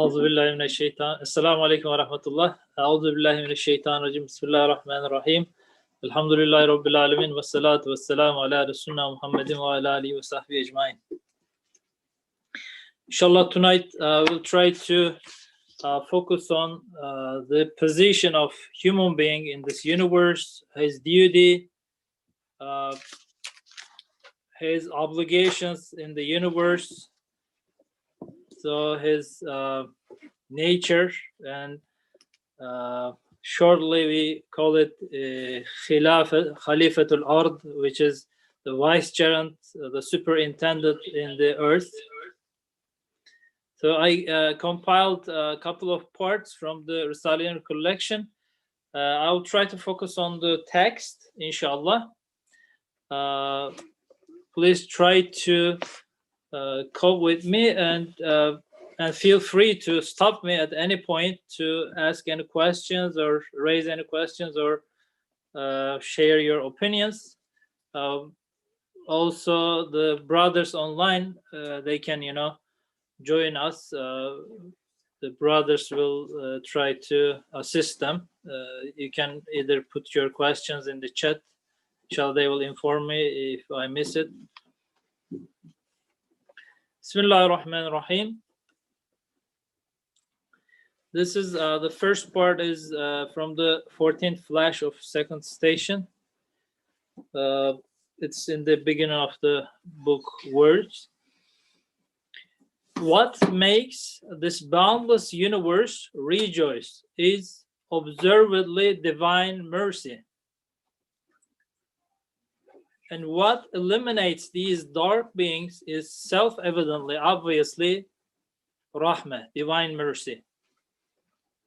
Assalamu alaikum wa rahmatullah. A'udhu billahi minash shaitan rajim. Bismillahir rahmanir rahim. Alhamdulillahi rabbil alamin. Wassalatu wassalamu ala rasulina Muhammadin wa ala alihi wa sahbihi ajma'in. Inshallah, tonight we'll try to focus on the position of human being in this universe, his duty, his obligations in the universe, so his nature, and shortly we call it Khalifatul Ard, which is the vicegerent, the superintendent in the earth. So I compiled a couple of parts from the Risale-i collection. I'll try to focus on the text, inshallah. Please try to cope with me and feel free to stop me at any point to ask any questions or raise any questions or share your opinions. Also, the brothers online, they can, join us. The brothers will try to assist them. You can either put your questions in the chat. They will inform me if I miss it. Bismillahir Rahmanir Rahim. This is the first part is from the 14th flash of second station. It's in the beginning of the book Words. What makes this boundless universe rejoice is observedly divine mercy. And what eliminates these dark beings is self-evidently, obviously, rahmah, divine mercy.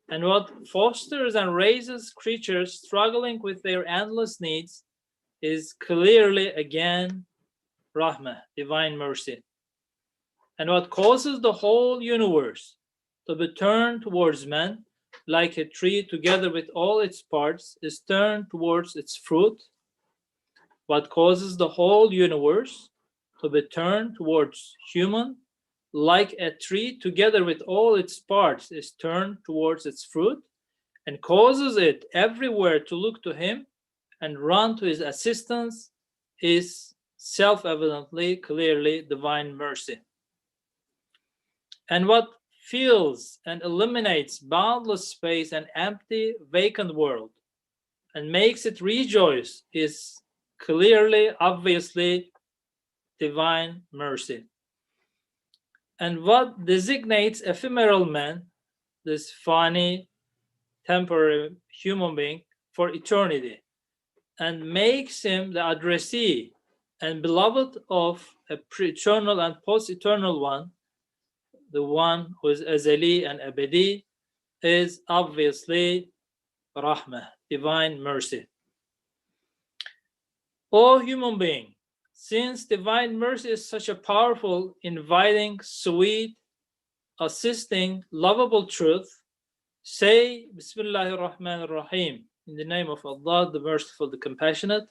And what fosters and raises creatures struggling with their endless needs is clearly, again, rahmah, divine mercy. And what causes the whole universe to be turned towards man, like a tree together with all its parts is turned towards its fruit. What causes the whole universe to be turned towards human, like a tree together with all its parts is turned towards its fruit, and causes it everywhere to look to him and run to his assistance, is self-evidently, clearly divine mercy. And what fills and eliminates boundless space and empty, vacant world, and makes it rejoice, is clearly, obviously, divine mercy. And what designates ephemeral man, this funny, temporary human being, for eternity, and makes him the addressee and beloved of a pre-eternal and post-eternal one, the one who is azali and abadi, is obviously rahmah, divine mercy. O human being, since divine mercy is such a powerful, inviting, sweet, assisting, lovable truth, say Bismillahir Rahmanir Rahim, in the name of Allah, the merciful, the compassionate.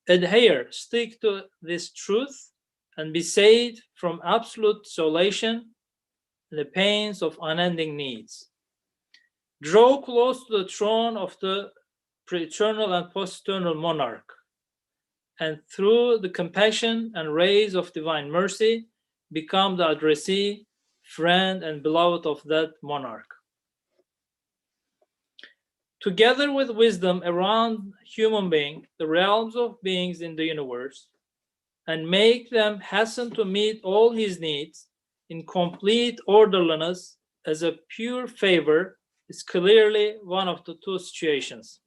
Adhere, stick to this truth, and be saved from absolute isolation and the pains of unending needs. Draw close to the throne of the pre-eternal and post-eternal monarch, and through the compassion and rays of divine mercy, become the addressee, friend, and beloved of that monarch. Together with wisdom around human being, the realms of beings in the universe, and make them hasten to meet all his needs in complete orderliness as a pure favor, is clearly one of the two situations.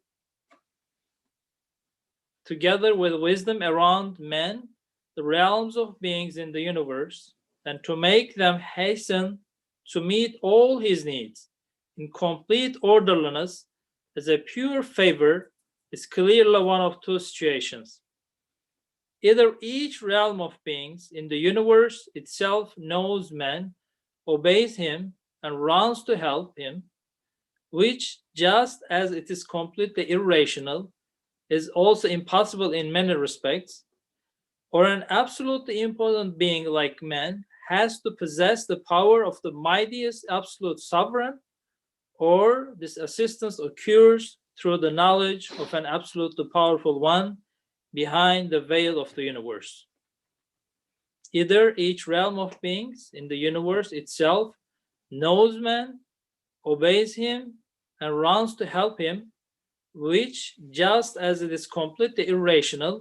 Together with wisdom around men, the realms of beings in the universe, and to make them hasten to meet all his needs in complete orderliness as a pure favor, is clearly one of two situations. Either each realm of beings in the universe itself knows man, obeys him, and runs to help him, which, just as it is completely irrational, is also impossible in many respects, or an absolutely impotent being like man has to possess the power of the mightiest absolute sovereign, or this assistance occurs through the knowledge of an absolutely powerful one behind the veil of the universe. Either each realm of beings in the universe itself knows man, obeys him, and runs to help him, which, just as it is completely irrational,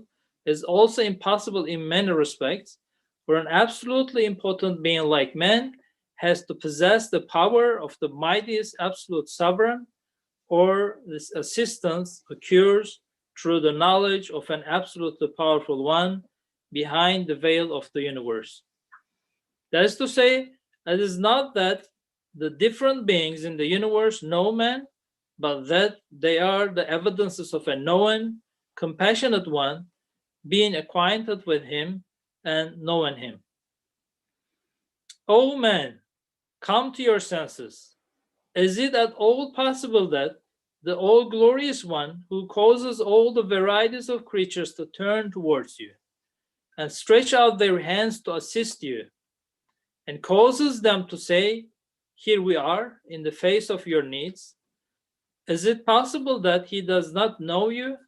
is also impossible in many respects, for an absolutely impotent being like man has to possess the power of the mightiest absolute sovereign, or this assistance occurs through the knowledge of an absolutely powerful one behind the veil of the universe. That is to say, it is not that the different beings in the universe know man, but that they are the evidences of a known, compassionate one, being acquainted with him and knowing him. O man, come to your senses. Is it at all possible that the all-glorious one, who causes all the varieties of creatures to turn towards you and stretch out their hands to assist you, and causes them to say, "Here we are," in the face of your needs, is it possible that he does not know you,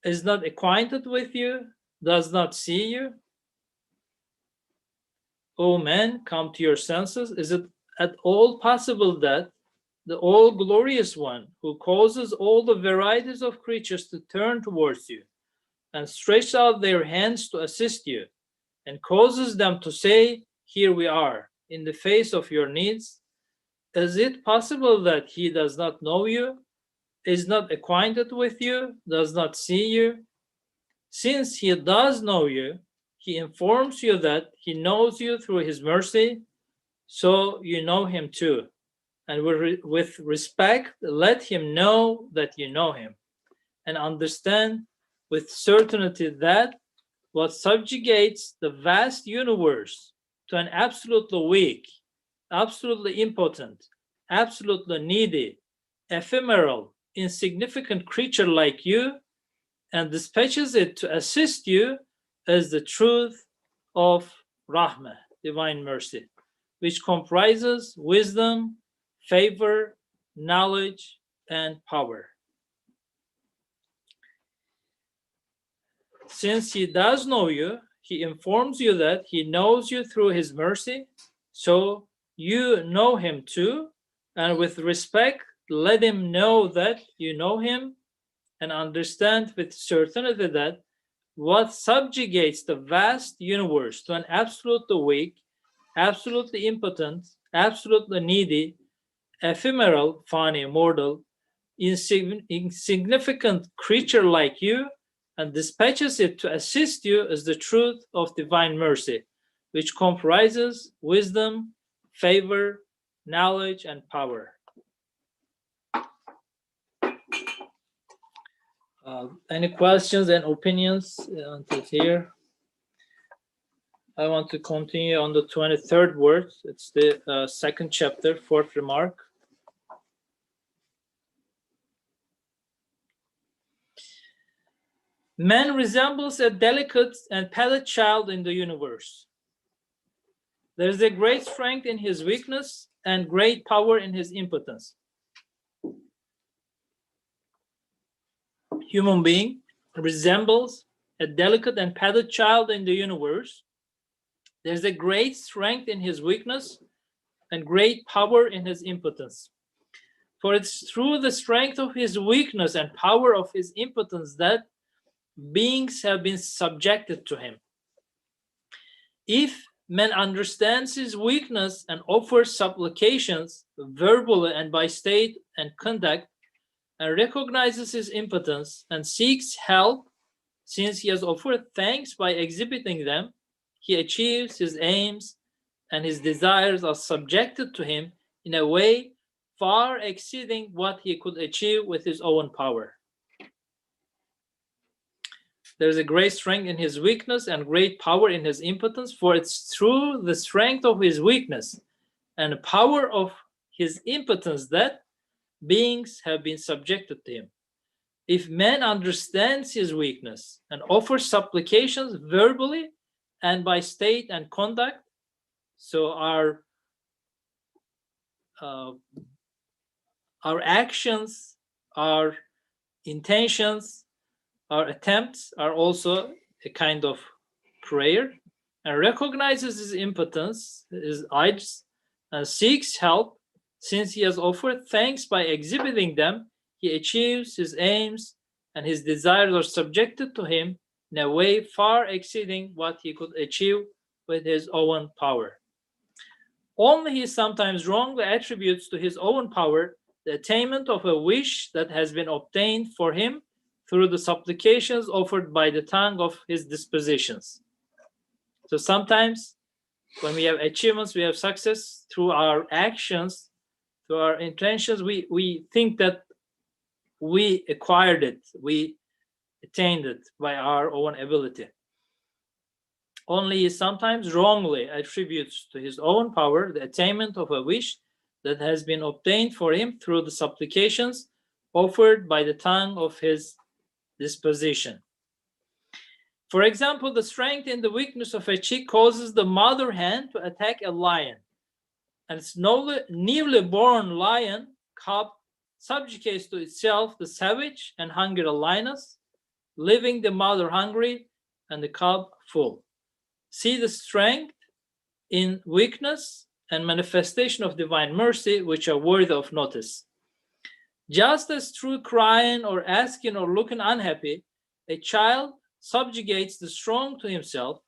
is not acquainted with you, does not see you? O man, come to your senses. Is it at all possible that the all-glorious one, who causes all the varieties of creatures to turn towards you and stretch out their hands to assist you, and causes them to say, "Here we are," in the face of your needs, is it possible that he does not know you, is not acquainted with you, does not see you? Since he does know you, he informs you that he knows you through his mercy, so you know him too. And with respect, let him know that you know him, and understand with certainty that what subjugates the vast universe to an absolutely weak, absolutely impotent, absolutely needy, ephemeral, insignificant creature like you, and dispatches it to assist you, is the truth of Rahmah, divine mercy, which comprises wisdom, favor, knowledge, and power. Since he does know you, he informs you that he knows you through his mercy, so you know him too, and with respect, let him know that you know him, and understand with certainty that what subjugates the vast universe to an absolutely weak, absolutely impotent, absolutely needy, ephemeral, funny, mortal, insignificant creature like you, and dispatches it to assist you, is the truth of divine mercy, which comprises wisdom, favor, knowledge, and power. Any questions and opinions until here? I want to continue on the 23rd word. It's the second chapter, fourth remark. Man resembles a delicate and petted child in the universe. There is a great strength in his weakness and great power in his impotence. Human being resembles a delicate and petted child in the universe. There's a great strength in his weakness and great power in his impotence. For it's through the strength of his weakness and power of his impotence that beings have been subjected to him. If man understands his weakness and offers supplications verbally and by state and conduct, and recognizes his impotence and seeks help, since he has offered thanks by exhibiting them, he achieves his aims, and his desires are subjected to him in a way far exceeding what he could achieve with his own power. There is a great strength in his weakness and great power in his impotence, for it's through the strength of his weakness and the power of his impotence that beings have been subjected to him. If man understands his weakness and offers supplications verbally and by state and conduct, So our actions, our intentions, our attempts are also a kind of prayer, and recognizes his impotence, his ajz, and seeks help. Since he has offered thanks by exhibiting them, he achieves his aims, and his desires are subjected to him in a way far exceeding what he could achieve with his own power. Only he sometimes wrongly attributes to his own power the attainment of a wish that has been obtained for him through the supplications offered by the tongue of his dispositions. So sometimes when we have achievements, we have success through our actions, through our intentions, we think that we acquired it, we attained it by our own ability. Only he sometimes wrongly attributes to his own power the attainment of a wish that has been obtained for him through the supplications offered by the tongue of his disposition. For example, the strength in the weakness of a chick causes the mother hen to attack a lion, and its newly born lion cub subjugates to itself the savage and hungry lioness, leaving the mother hungry and the cub full. See the strength in weakness and manifestation of divine mercy, which are worthy of notice. Just as through crying or asking or looking unhappy, a child subjugates the strong to himself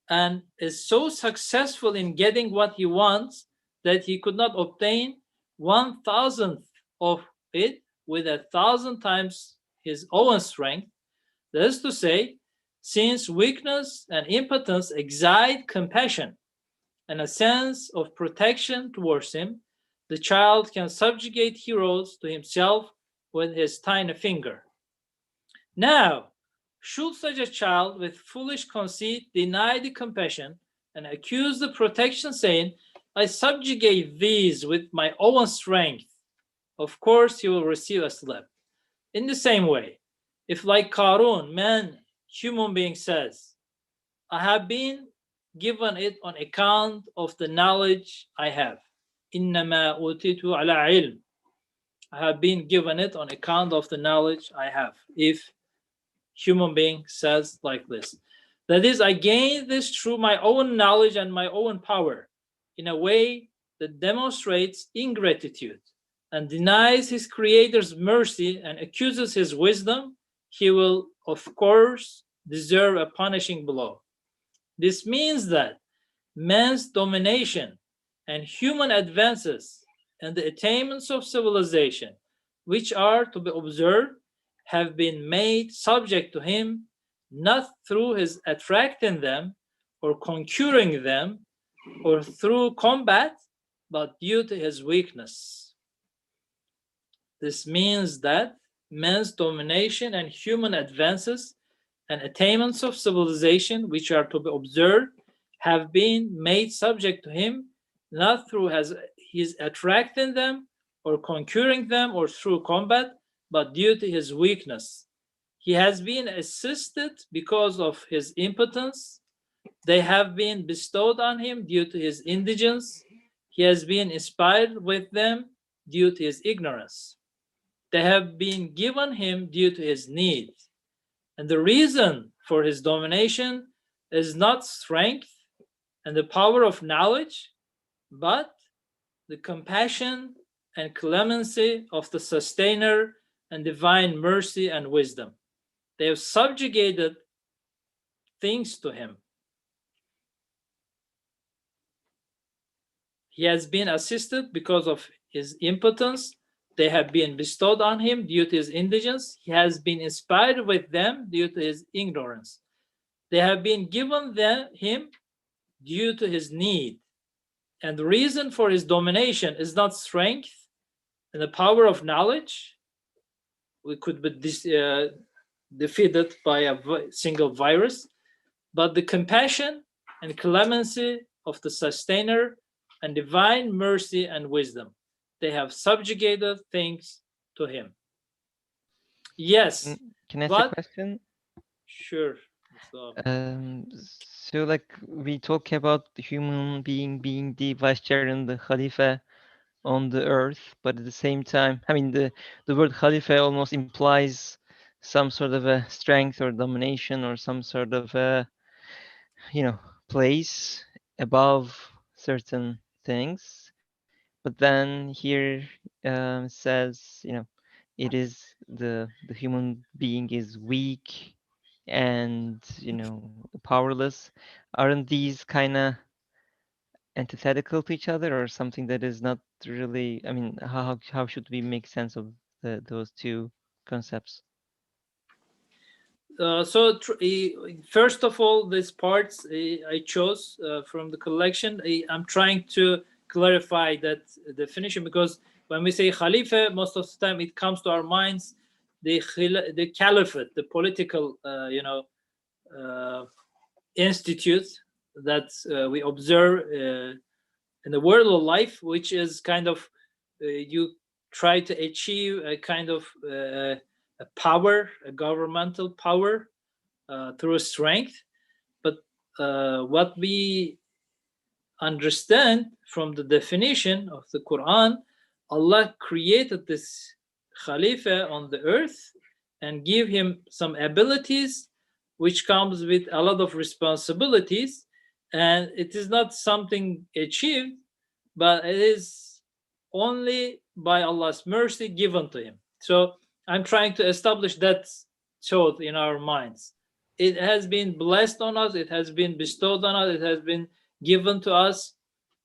and is so successful in getting what he wants that he could not obtain 1,000th of it with 1,000 times his own strength. That is to say, since weakness and impotence excite compassion and a sense of protection towards him, the child can subjugate heroes to himself with his tiny finger. Now, should such a child with foolish conceit deny the compassion and accuse the protection, saying, I subjugate these with my own strength, of course he will receive a slap. In the same way, if like Qarun, man, human being says, I have been given it on account of the knowledge I have. إِنَّمَا أُوتِيتُ عَلَى عِلْمٍ. I have been given it on account of the knowledge I have. If human being says like this, that is, I gained this through my own knowledge and my own power, in a way that demonstrates ingratitude and denies his creator's mercy and accuses his wisdom, he will, of course, deserve a punishing blow. This means that man's domination and human advances and the attainments of civilization, which are to be observed, have been made subject to him not through his attracting them or conquering them or through combat, but due to his weakness. This means that man's domination and human advances and attainments of civilization, which are to be observed, have been made subject to him not through his attracting them or conquering them or through combat, but due to his weakness. He has been assisted because of his impotence. They have been bestowed on him due to his indigence. He has been inspired with them due to his ignorance. They have been given him due to his need. And the reason for his domination is not strength and the power of knowledge, but the compassion and clemency of the sustainer and divine mercy and wisdom. They have subjugated things to him. He has been assisted because of his impotence. They have been bestowed on him due to his indigence. He has been inspired with them due to his ignorance. They have been given him due to his need. And the reason for his domination is not strength and the power of knowledge. We could be defeated by a single virus, but the compassion and clemency of the sustainer and divine mercy and wisdom. They have subjugated things to him. Yes. Can I ask a question? Sure. So like we talk about the human being being the vicegerent, the Khalifa on the earth, but at the same time, I mean the word Khalifa almost implies some sort of a strength or domination or some sort of a place above certain things. But then here says it is the human being is weak and powerless. Aren't these kind of antithetical to each other or something that is not really, I mean, how should we make sense of those two concepts? First of all, these parts I chose from the collection. I'm trying to clarify that definition, because when we say Khalifa, most of the time it comes to our minds the caliphate, the political, uh, institute that we observe in the world of life, which is kind of you try to achieve a kind of a power, a governmental power through strength. But what we understand from the definition of the Quran, Allah created this Khalifa on the earth and give him some abilities, which comes with a lot of responsibilities, and it is not something achieved, but it is only by Allah's mercy given to him. So I'm trying to establish that thought in our minds. It has been blessed on us, it has been bestowed on us, it has been given to us.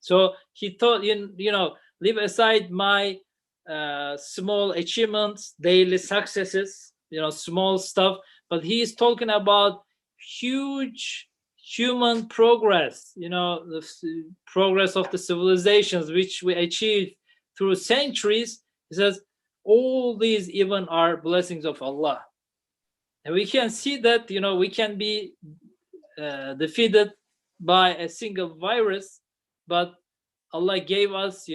So he thought, leave aside my small achievements, daily successes, small stuff, but he is talking about huge human progress, the progress of the civilizations which we achieved through centuries. He says all these even are blessings of Allah. And we can see that, we can be defeated by a single virus, but Allah gave us,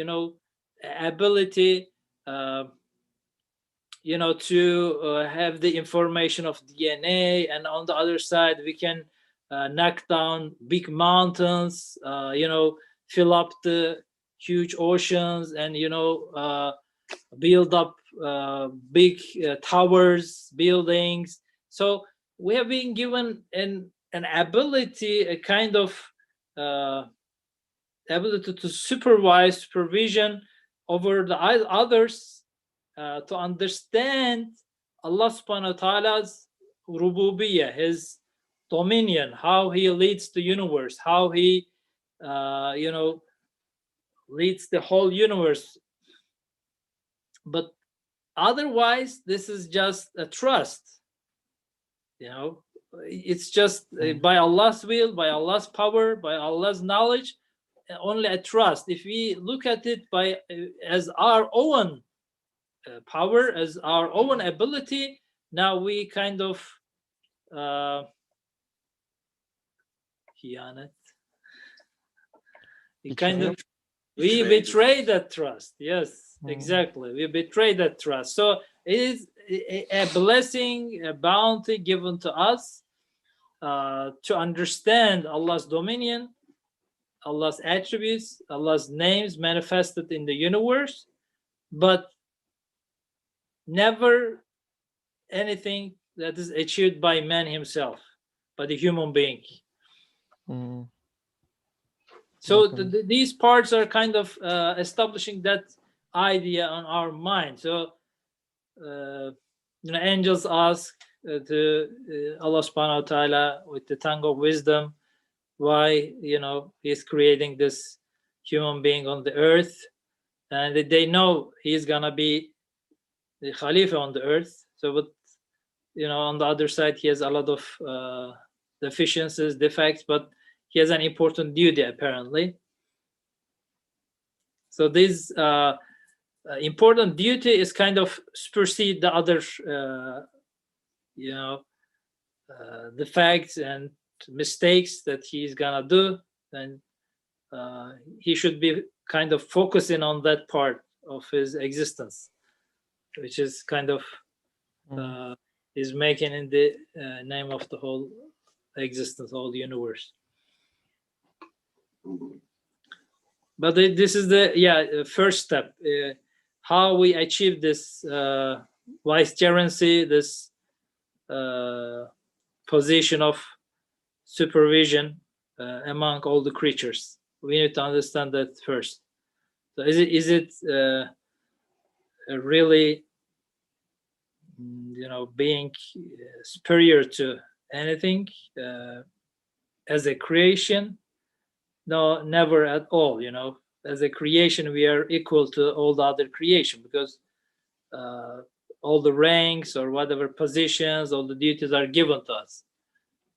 ability, uh, to have the information of DNA, and on the other side, we can knock down big mountains, fill up the huge oceans, and build up big towers, buildings. So we have been given an ability, a kind of uh, ability to supervision over the others, to understand Allah subhanahu wa ta'ala's rububiyyah, his dominion, how he leads the universe, how he leads the whole universe. But otherwise, this is just a trust. It's just by Allah's will, by Allah's power, by Allah's knowledge, only a trust. If we look at it as our own power, as our own ability, now we kind of uh, we kind of Betrayal? we betray that trust. Yes, Mm, exactly. We betray that trust. So it is a blessing, a bounty given to us to understand Allah's dominion, Allah's attributes, Allah's names manifested in the universe, but never anything that is achieved by man himself, by the human being. mm, So okay. these parts are kind of establishing that idea on our mind. So angels ask to Allah subhanahu wa ta'ala with the tongue of wisdom why he's creating this human being on the earth, and they know he's gonna be the Khalifa on the earth. So, but on the other side, he has a lot of deficiencies, defects, but he has an important duty apparently. So this important duty is kind of supersede the other, the facts and mistakes that he's gonna do, and he should be kind of focusing on that part of his existence, which is kind of Mm, is making in the name of the whole existence, whole universe. But this is the first step. How we achieve this vicegerency, this position of supervision among all the creatures. We need to understand that first. So is it really, being superior to anything as a creation? No, never at all. As a creation, we are equal to all the other creation, because all the ranks or whatever positions, all the duties are given to us.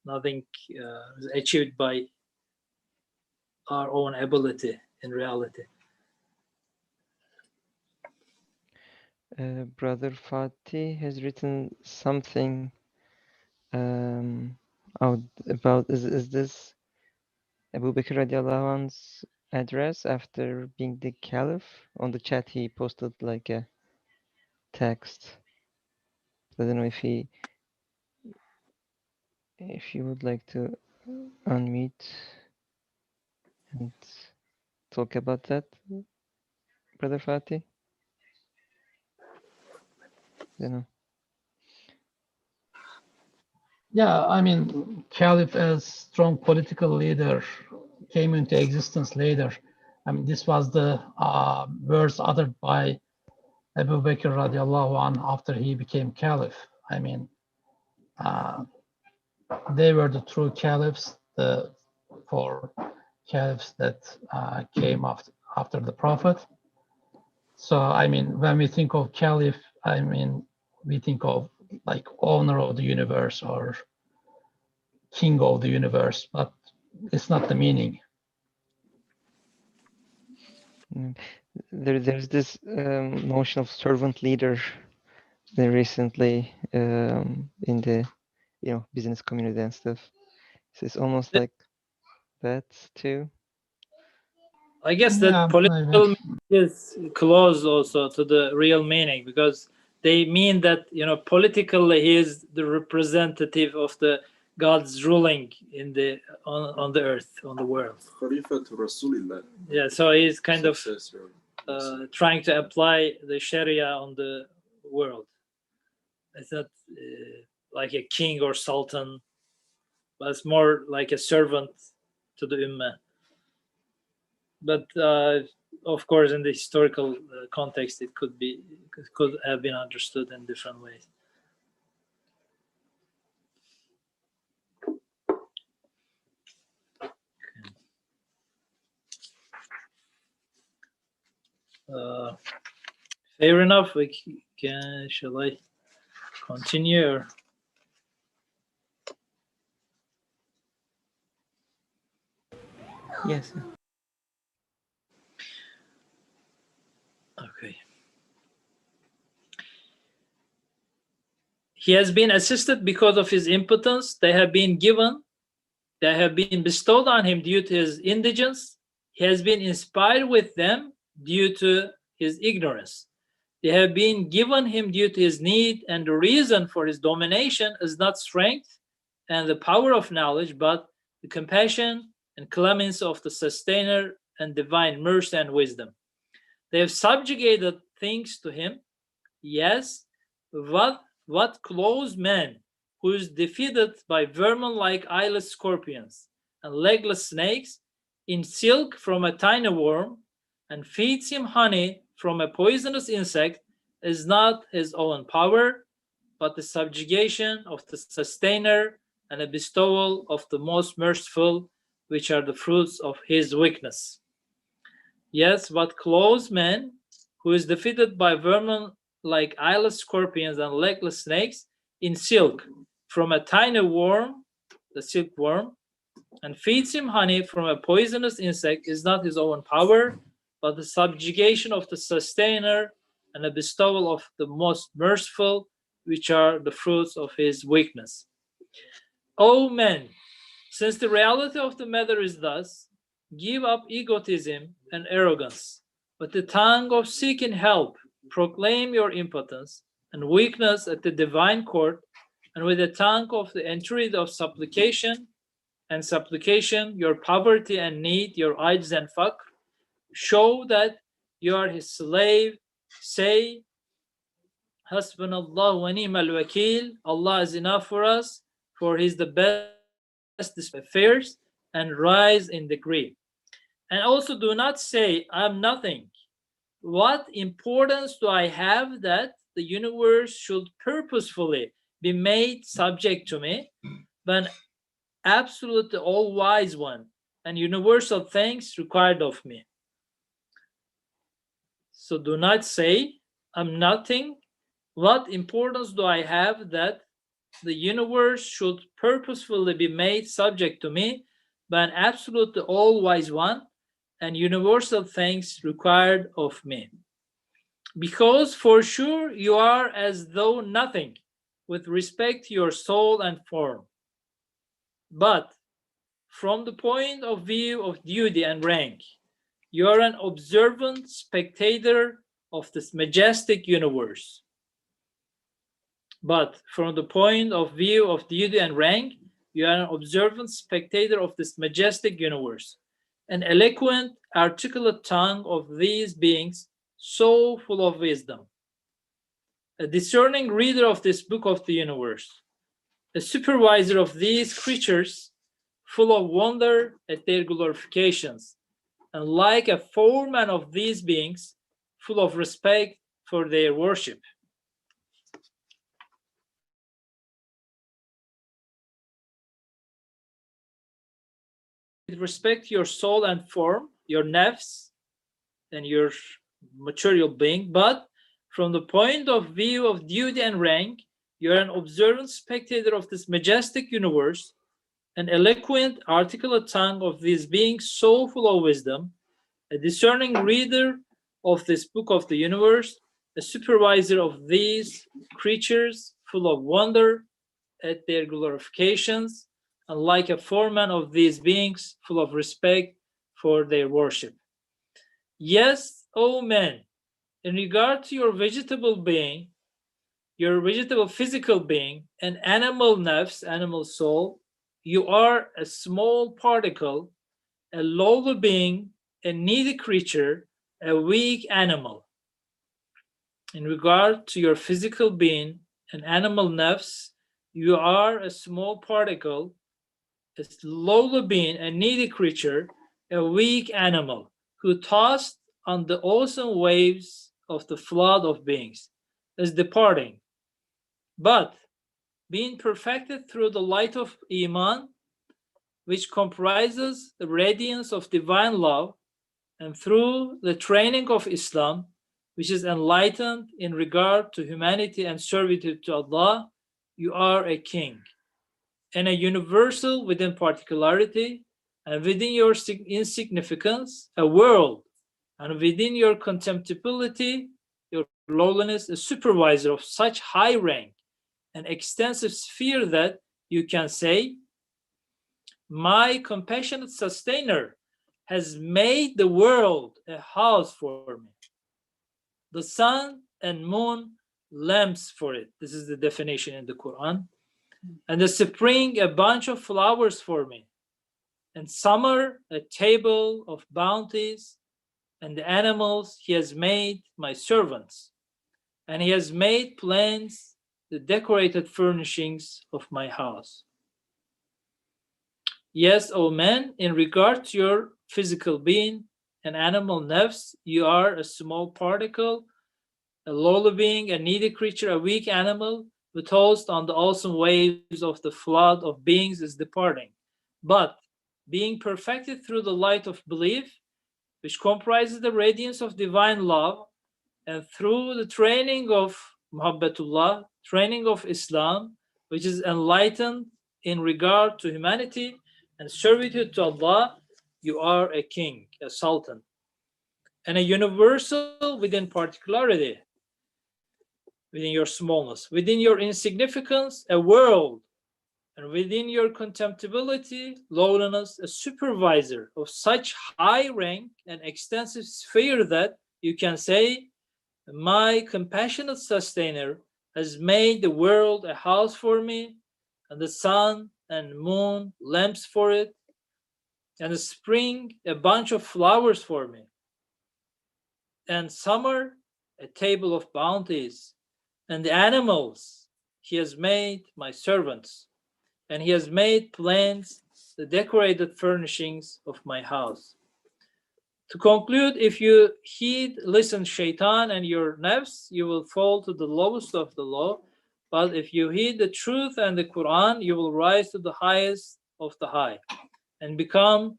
Nothing is achieved by our own ability in reality. Brother Fatih has written something out about, is this Abu Bakr radiallahu anhu's address after being the caliph? On the chat he posted like a text. I don't know if you would like to unmute and talk about that, Brother Fatih. You know. Yeah, I mean, Caliph as strong political leader came into existence later. I mean, this was the words uttered by Abu Bakr radiallahu anh after he became Caliph. I mean, they were the true caliphs, the four caliphs that came after the Prophet. So, I mean, when we think of Caliph, I mean, we think of like owner of the universe or king of the universe, but it's not the meaning. There's this notion of servant leader recently in the business community and stuff. So it's almost like that too. I guess that political is close also to the real meaning, because they mean that politically he is the representative of the God's ruling on the earth, on the world. Yeah, so he's kind of trying to apply the Sharia on the world. It's not like a king or sultan, but it's more like a servant to the ummah. But of course, in the historical context, it could have been understood in different ways. Fair enough. Shall I continue? Or? Yes. Okay. He has been assisted because of his impotence. They have been bestowed on him due to his indigence. He has been inspired with them due to his ignorance. They have been given him due to his need, and the reason for his domination is not strength and the power of knowledge, but the compassion and clemency of the sustainer and divine mercy and wisdom. They have subjugated things to him. Yes, what close man who is defeated by vermin like eyeless scorpions and legless snakes in silk from a tiny worm and feeds him honey from a poisonous insect is not his own power, but the subjugation of the sustainer and a bestowal of the most merciful, which are the fruits of his weakness. Yes, what close man who is defeated by vermin like eyeless scorpions and legless snakes in silk from a tiny worm, the silkworm, and feeds him honey from a poisonous insect is not his own power, but the subjugation of the sustainer and the bestowal of the most merciful, which are the fruits of his weakness. O men, since the reality of the matter is thus, give up egotism and arrogance. With the tongue of seeking help, proclaim your impotence and weakness at the divine court, and with the tongue of the entreaty of supplication, and supplication, your poverty and need, your ajz and faqr, show that you are his slave. Say, Hasbunallah wa ni'mal wakil, Allah is enough for us, for he is the best affairs, and rise in degree. And also do not say, I'm nothing. What importance do I have that the universe should purposefully be made subject to me, but absolute all-wise one and universal things required of me? So do not say, I'm nothing. What importance do I have that the universe should purposefully be made subject to me by an absolute all-wise one and universal things required of me? Because for sure you are as though nothing with respect to your soul and form. But from the point of view of duty and rank, you are an observant spectator of this majestic universe. But from the point of view of duty and rank, you are an observant spectator of this majestic universe, an eloquent, articulate tongue of these beings, so full of wisdom, a discerning reader of this book of the universe, a supervisor of these creatures, full of wonder at their glorifications, and like a foreman of these beings, full of respect for their worship. With respect to your soul and form, your nafs, and your material being, but from the point of view of duty and rank, you are an observant spectator of this majestic universe, an eloquent, articulate tongue of these beings so full of wisdom, a discerning reader of this book of the universe, a supervisor of these creatures full of wonder at their glorifications, and like a foreman of these beings full of respect for their worship. Yes, O men, in regard to your vegetable being, your vegetable physical being, and animal nafs, animal soul, you are a small particle, a lowly being, a needy creature, a weak animal. In regard to your physical being and animal nafs, you are a small particle, a lowly being, a needy creature, a weak animal, who tossed on the awesome waves of the flood of beings, is departing. But being perfected through the light of Iman, which comprises the radiance of divine love, and through the training of Islam, which is enlightened in regard to humanity and servitude to Allah, you are a king, and a universal within particularity, and within your insignificance, a world, and within your contemptibility, your lowliness, a supervisor of such high rank and extensive sphere that you can say, my compassionate sustainer has made the world a house for me, the sun and moon lamps for it. This is the definition in the Quran. And the spring a bunch of flowers for me, and summer a table of bounties, and the animals he has made my servants, and he has made plants the decorated furnishings of my house. Yes, O men, in regard to your physical being and animal nafs, you are a small particle, a lowly being, a needy creature, a weak animal, who tossed on the awesome waves of the flood of beings is departing. But being perfected through the light of belief, which comprises the radiance of divine love, and through the training of Muhabbatullah, training of Islam, which is enlightened in regard to humanity and servitude to Allah, you are a king, a sultan, and a universal within particularity, within your smallness, within your insignificance, a world, and within your contemptibility, lowliness, a supervisor of such high rank and extensive sphere that you can say, my compassionate sustainer has made the world a house for me, and the sun and moon lamps for it, and the spring a bunch of flowers for me, and summer a table of bounties, and the animals he has made my servants, and he has made plants the decorated furnishings of my house. To conclude, if you listen shaitan and your nafs, you will fall to the lowest of the low. But if you heed the truth and the Quran, you will rise to the highest of the high and become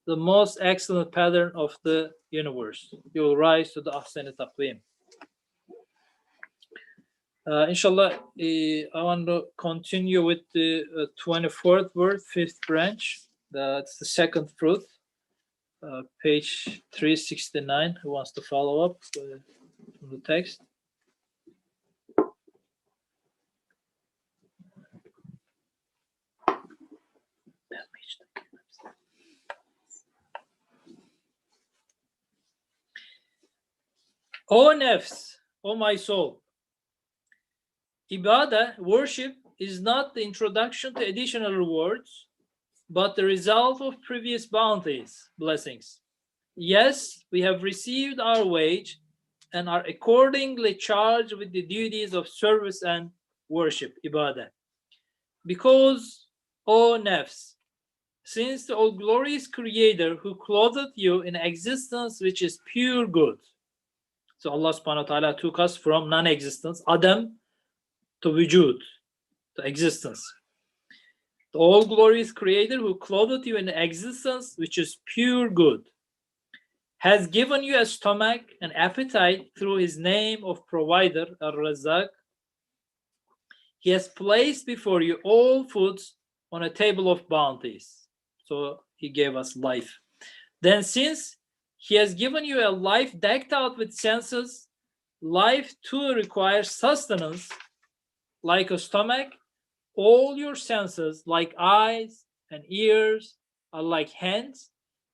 the most excellent pattern of the universe. You will rise to the ahsan taqweem. Inshallah, I want to continue with the 24th verse, 5th branch. That's the second fruit. Page 369. Who wants to follow up from the text? O nafs, O my soul, ibadah, worship, is not the introduction to additional rewards, but the result of previous bounties, blessings. Yes, we have received our wage and are accordingly charged with the duties of service and worship, ibadah. Because, O nafs, since the all-glorious Creator who clothed you in existence which is pure good. So Allah subhanahu wa ta'ala took us from non-existence, Adam, to wujud, to existence. The all-glorious Creator who clothed you in existence which is pure good has given you a stomach and appetite through his name of provider, Ar-Razzaq. He has placed before you all foods on a table of bounties. So he gave us life. Then since he has given you a life decked out with senses, life too requires sustenance. Like a stomach, all your senses, like eyes and ears, are like hands,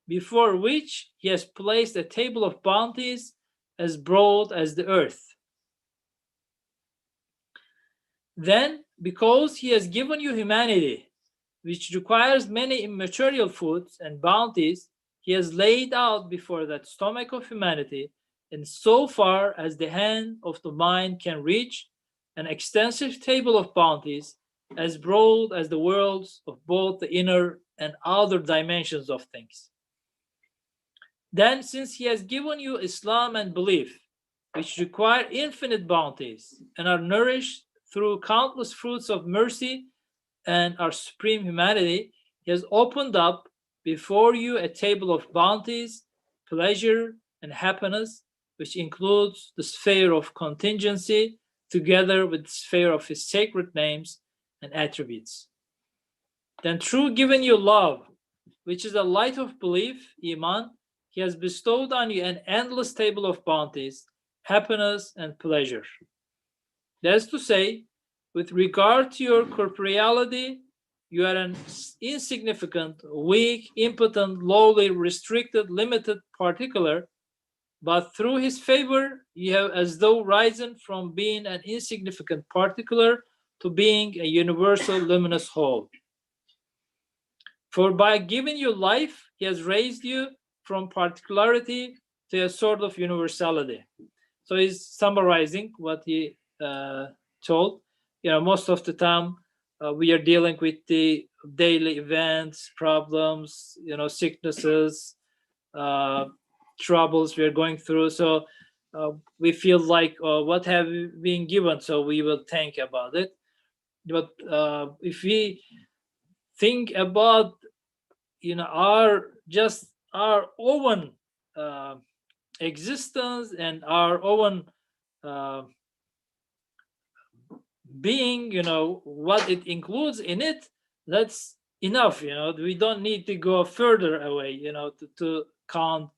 before which he has placed a table of bounties as broad as the earth. Then, because he has given you humanity, which requires many immaterial foods and bounties, he has laid out before that stomach of humanity, and so far as the hand of the mind can reach, an extensive table of bounties as broad as the worlds of both the inner and outer dimensions of things. Then, since he has given you Islam and belief, which require infinite bounties and are nourished through countless fruits of mercy and our supreme humanity, he has opened up before you a table of bounties, pleasure, and happiness, which includes the sphere of contingency, together with the sphere of his sacred names and attributes. Then through giving you love, which is a light of belief, Iman, he has bestowed on you an endless table of bounties, happiness, and pleasure. That is to say, with regard to your corporeality, you are an insignificant, weak, impotent, lowly, restricted, limited particular, but through his favor, you have as though risen from being an insignificant particular to being a universal luminous whole. For by giving you life, he has raised you from particularity to a sort of universality. So he's summarizing what he told. Most of the time we are dealing with the daily events, problems, sicknesses, troubles we are going through. So we feel like, what have we been given? So we will think about it. But if we think about, our own existence and our own being, what it includes in it, that's enough. We don't need to go further away, to count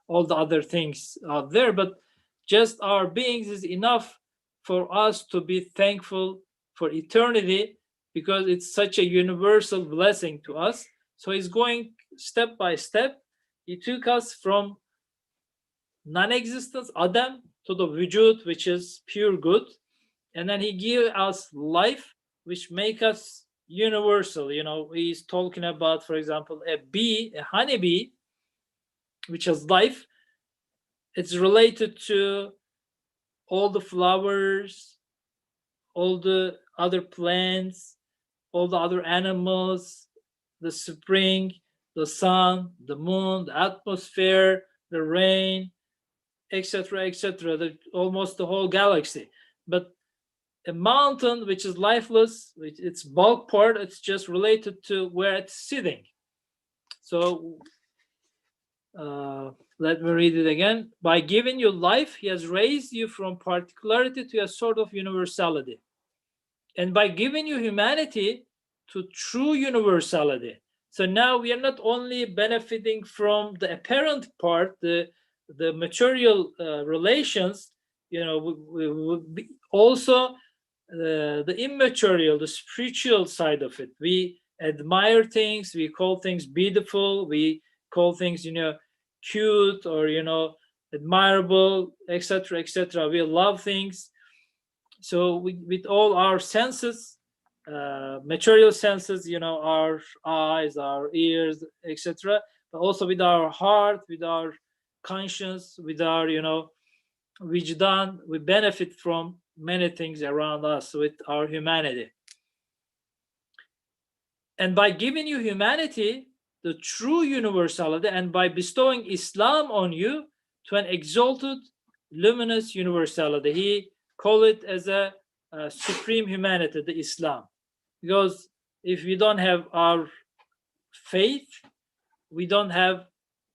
all the other things out there, but just our beings is enough for us to be thankful for eternity, because it's such a universal blessing to us. So he's going step by step. He took us from non-existence, Adam, to the wujud, which is pure good. And then he gave us life, which make us universal. He's talking about, for example, a bee, a honeybee, which has life. It's related to all the flowers, all the other plants, all the other animals, the spring, the sun, the moon, the atmosphere, the rain, etc., etc., almost the whole galaxy. But a mountain, which is lifeless, its bulk part, it's just related to where it's sitting. So let me read it again. By giving you life, he has raised you from particularity to a sort of universality. And by giving you humanity to true universality. So now we are not only benefiting from the apparent part, the material relations, we also the immaterial, the spiritual side of it. We admire things, we call things beautiful, we call things, cute or, admirable, etc., etc. We love things. So with all our senses, material senses, our eyes, our ears, etc., but also with our heart, with our conscience, with our, wijdan, we benefit from many things around us with our humanity. And by giving you humanity, the true universality, and by bestowing Islam on you to an exalted, luminous universality, he called it as a supreme humanity, the Islam. Because if we don't have our faith, we don't have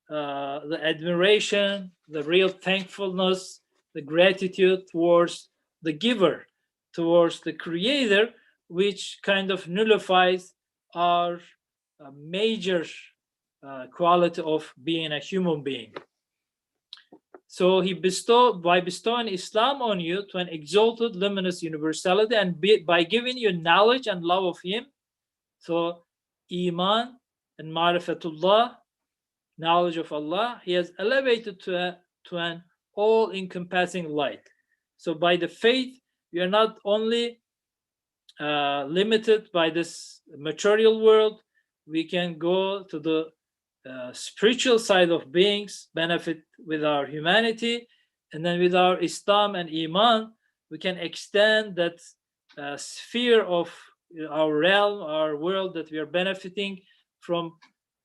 the admiration, the real thankfulness, the gratitude towards the giver, towards the creator, which kind of nullifies our major quality of being a human being. So he by bestowing Islam on you to an exalted, luminous universality, and by giving you knowledge and love of him, so iman and ma'rifatullah, knowledge of Allah, he has elevated to an all-encompassing light. So by the faith, we are not only limited by this material world, we can go to the spiritual side of beings, benefit with our humanity, and then with our Islam and Iman, we can extend that sphere of our realm, our world, that we are benefiting from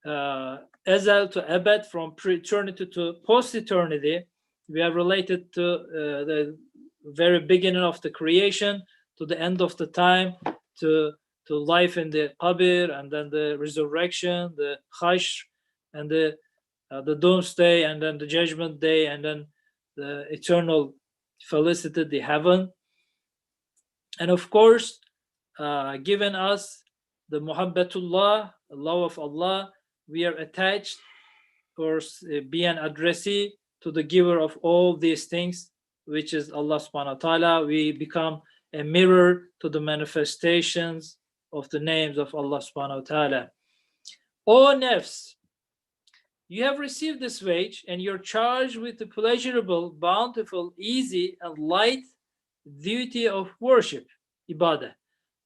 Ezel to Abad, from pre-eternity to post-eternity. We are related to the very beginning of the creation, to the end of the time, to life in the Qabr, and then the resurrection, the Hashr, and the doomsday, and then the judgment day, and then the eternal felicity, the heaven. And of course, given us the muhabbatullah, the love of Allah, we are attached or be an addressee to the giver of all these things, which is Allah subhanahu wa ta'ala. We become a mirror to the manifestations of the names of Allah subhanahu wa ta'ala. O nafs, you have received this wage, and you're charged with the pleasurable, bountiful, easy, and light duty of worship, ibadah.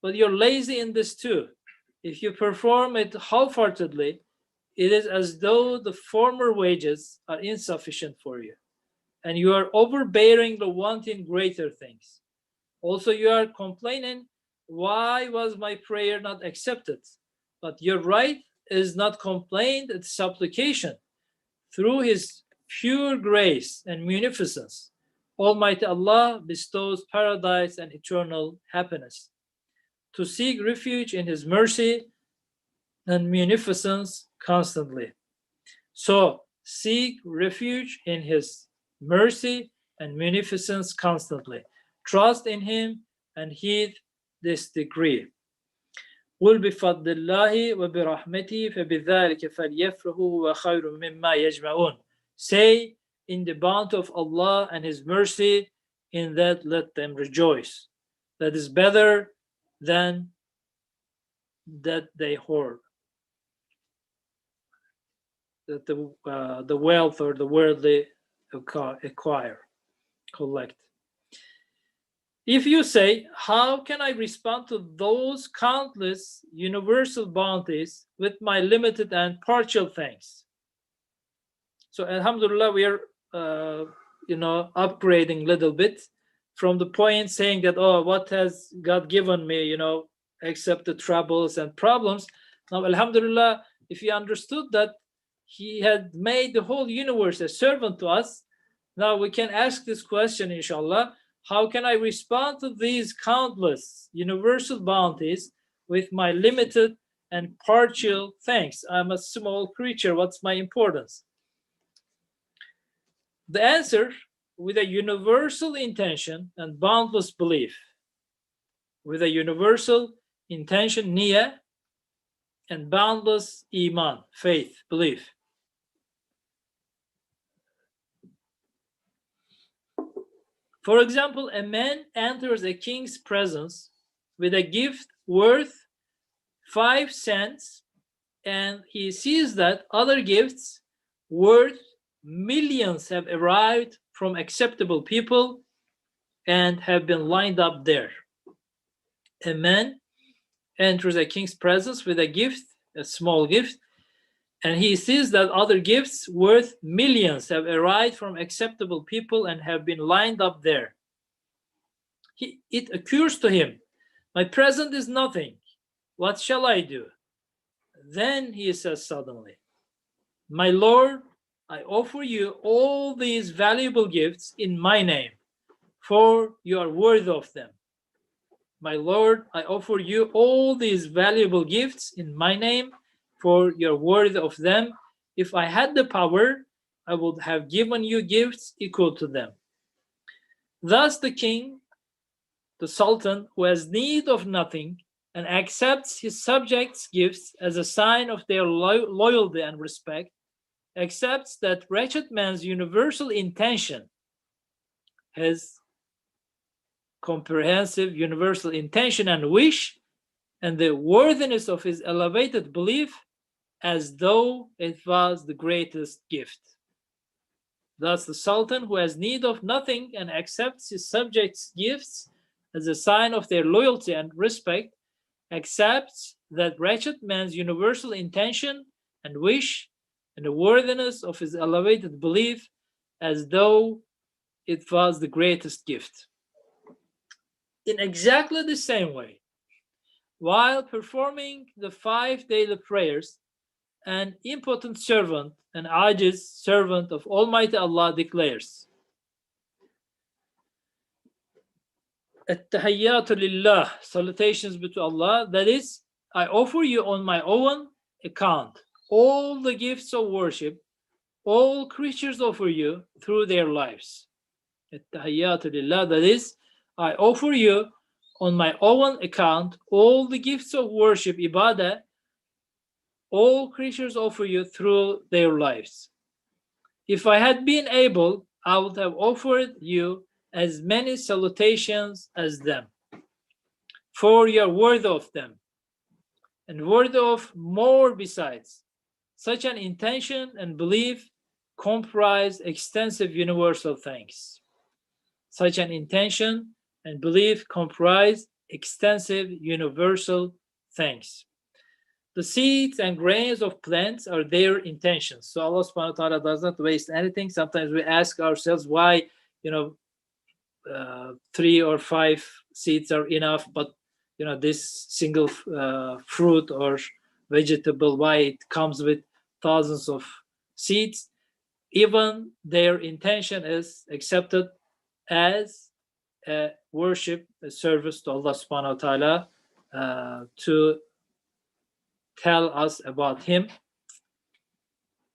But you're lazy in this too. If you perform it half-heartedly, it is as though the former wages are insufficient for you, and you are overbearing the wanting greater things. Also, you are complaining, why was my prayer not accepted? But your right is not complaint, it's supplication. Through his pure grace and munificence, Almighty Allah bestows paradise and eternal happiness. To seek refuge in his mercy and munificence constantly. So seek refuge in his mercy and munificence constantly. Trust in him and heed this decree. قُلْ بِفَضْلِ اللَّهِ وَبِرَحْمَتِهِ فَبِذَلِكَ فَلْيَفْرَحُوا وَخَيْرٌ مِمَّا يَجْمَعُونَ. Say, in the bounty of Allah and his mercy, in that let them rejoice. That is better than that they hoard, that the wealth or the worldly acquire, collect. If you say, how can I respond to those countless universal bounties with my limited and partial thanks? So alhamdulillah, we are upgrading a little bit from the point saying that, oh, what has God given me, except the troubles and problems. Now alhamdulillah, if you understood that he had made the whole universe a servant to us, now we can ask this question, inshallah: how can I respond to these countless universal bounties with my limited and partial thanks? I'm a small creature, what's my importance? The answer: with a universal intention and boundless belief. With a universal intention, niyyah, and boundless iman, faith, belief. For example, a man enters a king's presence with a gift worth 5 cents, and he sees that other gifts worth millions have arrived from acceptable people and have been lined up there. A man enters a king's presence with a gift, a small gift, and he sees that other gifts worth millions have arrived from acceptable people and have been lined up there. It occurs to him, my present is nothing. What shall I do? Then he says suddenly, my Lord, I offer you all these valuable gifts in my name, for you are worthy of them. My Lord, I offer you all these valuable gifts in my name, for you are worthy of them. If I had the power, I would have given you gifts equal to them. Thus the king, the sultan, who has need of nothing and accepts his subjects' gifts as a sign of their loyalty and respect, accepts that wretched man's universal intention, his comprehensive universal intention and wish, and the worthiness of his elevated belief, as though it was the greatest gift. Thus the sultan, who has need of nothing and accepts his subjects' gifts as a sign of their loyalty and respect, accepts that wretched man's universal intention and wish and the worthiness of his elevated belief as though it was the greatest gift. In exactly the same way, while performing the 5 daily prayers, an impotent servant, an ajiz servant of Almighty Allah declares, At-tahiyyatu lillah, salutations be to Allah, that is, I offer you on my own account all the gifts of worship all creatures offer you through their lives. At-tahiyyatu lillah, that is, I offer you on my own account all the gifts of worship, ibadah, all creatures offer you through their lives. If I had been able, I would have offered you as many salutations as them, for you are worthy of them, and worthy of more besides. Such an intention and belief comprise extensive universal thanks. Such an intention and belief comprise extensive universal thanks. The seeds and grains of plants are their intentions. So Allah subhanahu wa ta'ala does not waste anything. Sometimes we ask ourselves why, 3 or 5 seeds are enough, but this single fruit or vegetable, why it comes with thousands of seeds? Even their intention is accepted as a worship, a service to Allah subhanahu wa ta'ala, to tell us about Him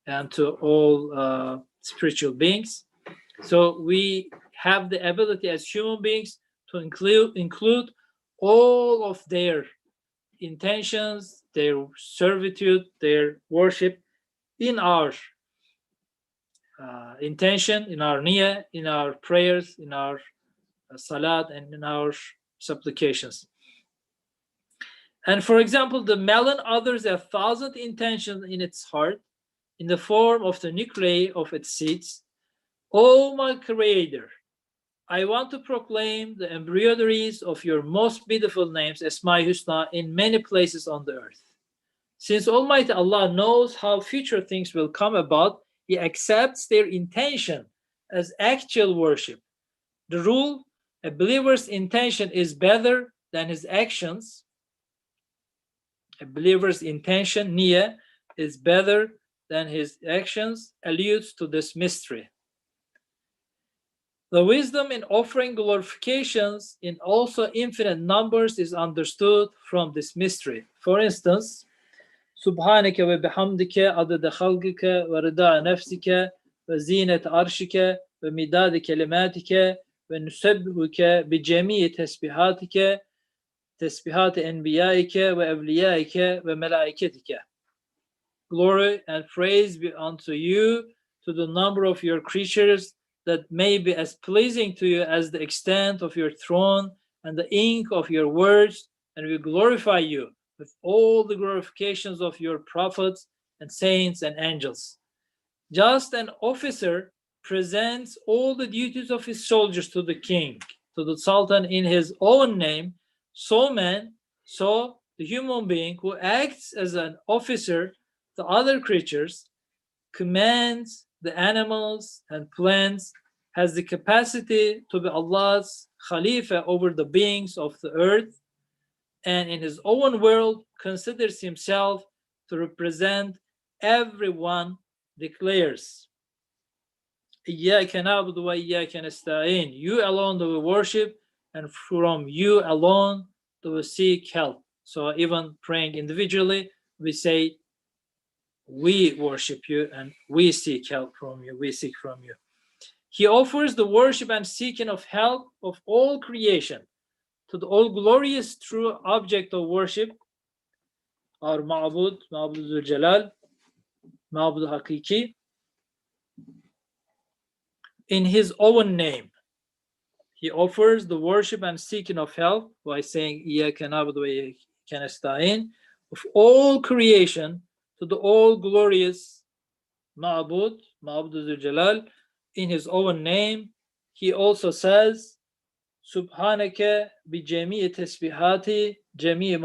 and to all spiritual beings. So we have the ability as human beings to include all of their intentions, their servitude, their worship in our intention, in our niyyah, in our prayers, in our salat, and in our supplications. And for example, the melon utters 1,000 intentions in its heart in the form of the nuclei of its seeds. O my Creator, I want to proclaim the embroideries of your most beautiful names, Esma-i Husna, in many places on the earth. Since Almighty Allah knows how future things will come about, He accepts their intention as actual worship. The rule, a believer's intention is better than his actions. A believer's intention, niyyah, is better than his actions, alludes to this mystery. The wisdom in offering glorifications in also infinite numbers is understood from this mystery. For instance, Subhaneke ve bihamdike adede halgike ve rida nefsike ve zinet arşike ve midade kelimatike ve nusebbihuke bi cemii tesbihatike tesbihat enbiyaike ve evliyaike ve melaiketike. Glory and praise be unto you to the number of your creatures that may be as pleasing to you as the extent of your throne and the ink of your words, and we glorify you with all the glorifications of your prophets and saints and angels. Just an officer presents all the duties of his soldiers to the king, to the sultan in his own name, so the human being who acts as an officer to other creatures, commands the animals and plants, has the capacity to be Allah's Khalifa over the beings of the earth, and in his own world considers himself to represent everyone, declares, İyyâke na'budu ve iyyâke nesta'in. You alone do we worship, and from you alone do we seek help. So even praying individually, we say, we worship you and we seek help from you, we seek from you. He offers the worship and seeking of help of all creation to the all-glorious true object of worship, our Ma'bud, Ma'budul Jalal, Ma'bud Hakiki, in his own name. He offers the worship and seeking of help by saying, İyyâke na'budu ve iyyâke nesta'in, of all creation to the all-glorious Ma'bud, Ma'budul Jalal, in his own name. He also says, Subhaneke bi cemii tesbihati cemii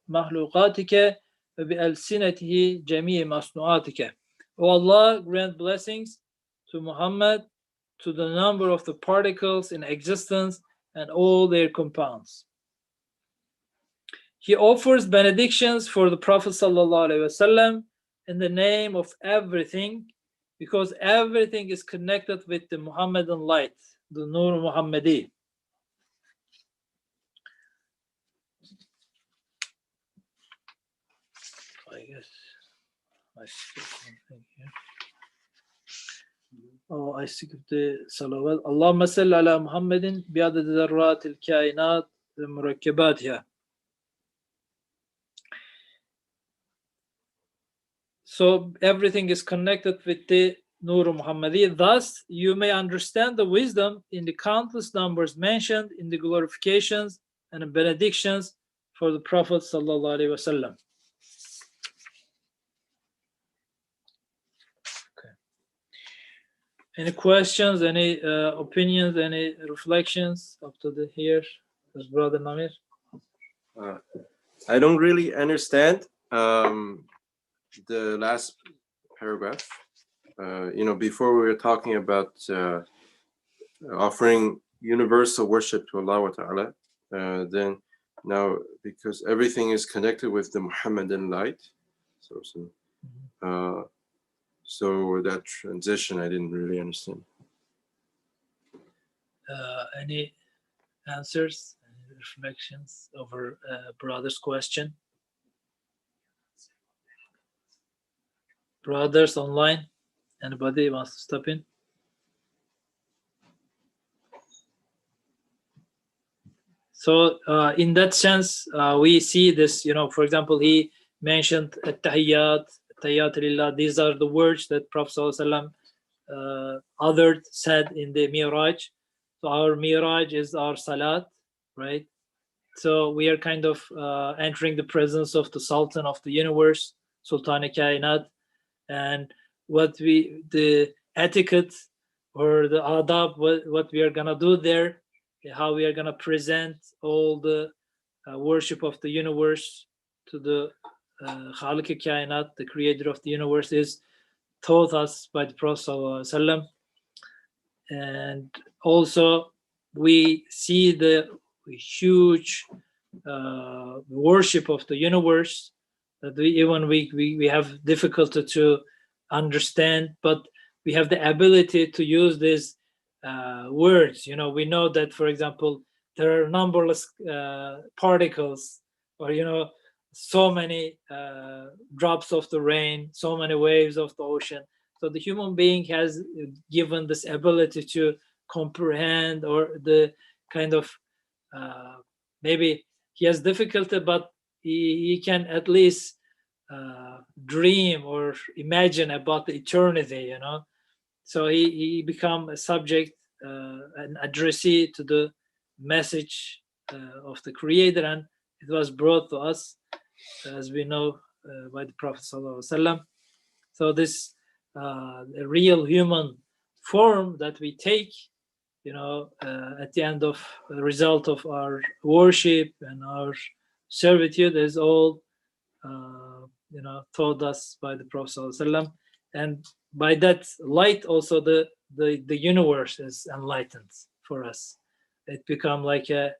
mahlukatike ve bi elsinetihi cemii masnuatike. O Allah, grant blessings to Muhammad, to the number of the particles in existence and all their compounds. He offers benedictions for the Prophet ﷺ in the name of everything, because everything is connected with the Muhammadan light, the Nur Muhammadi. I guess I skipped something here. Oh, I skipped the salawat. Allahumma salli ala Muhammadin bi'adad dharrat al-kainat wa murakkabatiha. So everything is connected with the Nur Muhammadi. Thus, you may understand the wisdom in the countless numbers mentioned in the glorifications and benedictions for the Prophet sallallahu alaihi wasallam. Okay. Any questions? Any opinions? Any reflections up to the here? This brother Namir. I don't really understand the last paragraph. Before we were talking about offering universal worship to Allah Ta'ala, then now because everything is connected with the Muhammadan light, so that transition I didn't really understand. Any answers, any reflections over brother's question? Brothers online, anybody wants to step in? So in that sense, we see this, for example, he mentioned at-tahiyyat, at-tahiyyat lillah. These are the words that Prophet ﷺ othered said in the Miraj. So our Miraj is our salat, right? So we are kind of entering the presence of the Sultan of the universe, Sultan-i Kainat, and the etiquette or the adab, what we are gonna do there, how we are gonna present all the worship of the universe to the Khalik-i Kainat, the creator of the universe, is taught us by the Prophet ﷺ. And also we see the huge worship of the universe that we have difficulty to understand, but we have the ability to use these words. You know, we know that, for example, there are numberless particles, or so many drops of the rain, so many waves of the ocean. So the human being has given this ability to comprehend, or the kind of maybe he has difficulty, but he can at least dream or imagine about the eternity, So he become a subject, an addressee to the message of the Creator, and it was brought to us, as we know, by the Prophet ﷺ. So this a real human form that we take, at the end of the result of our worship and our servitude, is all taught us by the Prophet ﷺ. And by that light also the universe is enlightened for us. It become like a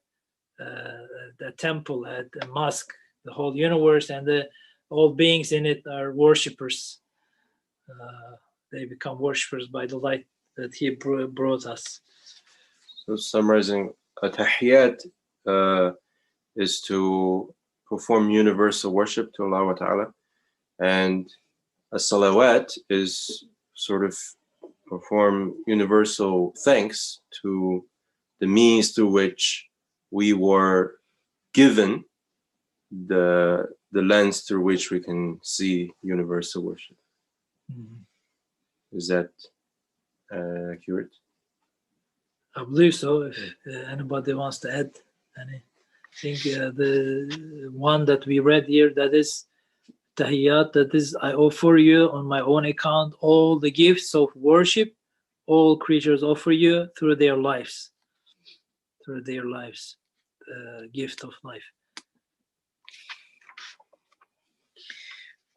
temple, a mosque. The whole universe and all beings in it are worshippers. They become worshippers by the light that he brought us. So summarizing, a tahiyyat is to perform universal worship to Allah Ta'ala, and a salawat is sort of perform universal thanks to the means through which we were given the lens through which we can see universal worship. Mm-hmm. Is that accurate? I believe so. If anybody wants to add anything, the one that we read here, that is tahiyyat, that is, I offer you on my own account all the gifts of worship all creatures offer you through their lives, gift of life.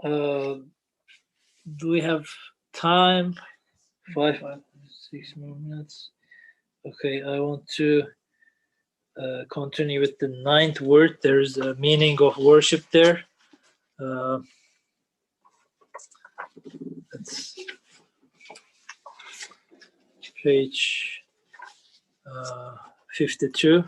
Do we have time? 5, 6 more minutes. Okay, I want to continue with the 9th word. There's a meaning of worship there. That's page 52.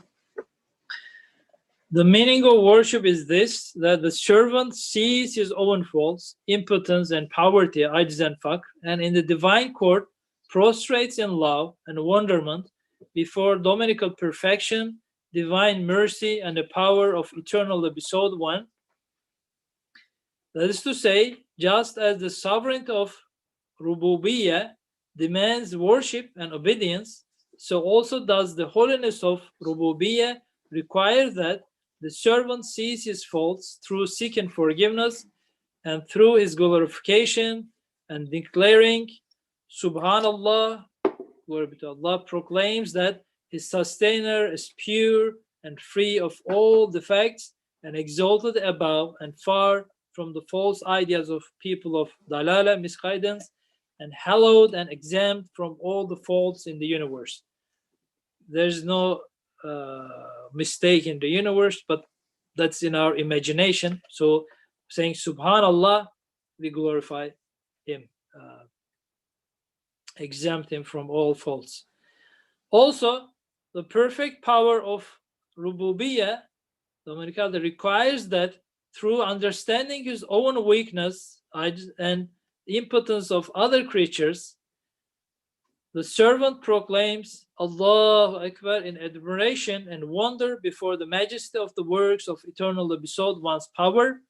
The meaning of worship is this, that the servant sees his own faults, impotence and poverty, ajz and fakr, and in the divine court prostrates in love and wonderment before dominical perfection, divine mercy, and the power of eternal episode 1. That is to say, just as the sovereignty of Rububiyyah demands worship and obedience, so also does the holiness of Rububiyyah require that the servant sees his faults through seeking forgiveness and through his glorification and declaring Subhanallah, glory be to Allah, proclaims that his sustainer is pure and free of all defects and exalted above and far from the false ideas of people of dalala, misguidance, and hallowed and exempt from all the faults in the universe. There's no mistake in the universe, but that's in our imagination. So saying Subhanallah, we glorify him, exempt him from all faults. Also, the perfect power of Rububiyyah, Dominicana, requires that through understanding his own weakness and the impotence of other creatures, the servant proclaims Allahu Akbar in admiration and wonder before the majesty of the works of eternal episode one's power,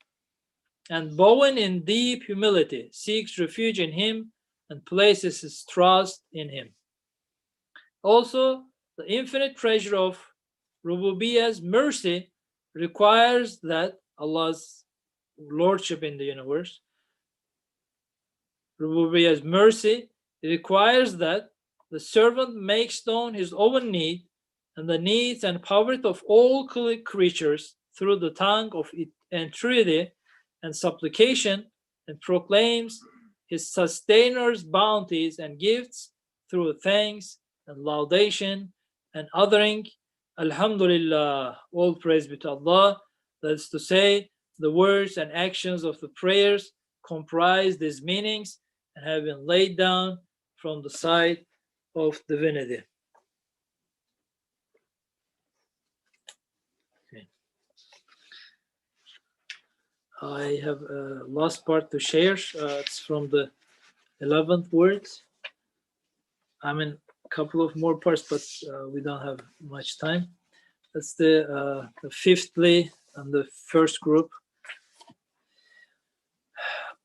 and bowing in deep humility seeks refuge in him and places his trust in him. Also, the infinite treasure of Rububiyyah's mercy requires that Allah's lordship in the universe, Rububiyyah's mercy requires that the servant makes known his own need and the needs and poverty of all creatures through the tongue of entreaty and supplication, and proclaims his sustainers' bounties and gifts through thanks and laudation and othering. Alhamdulillah, all praise be to Allah. That is to say, the words and actions of the prayers comprise these meanings and have been laid down from the side of divinity. Okay. I have a last part to share. It's from the 11th words. I mean, a couple of more parts, but we don't have much time. That's the fifthly and the first group.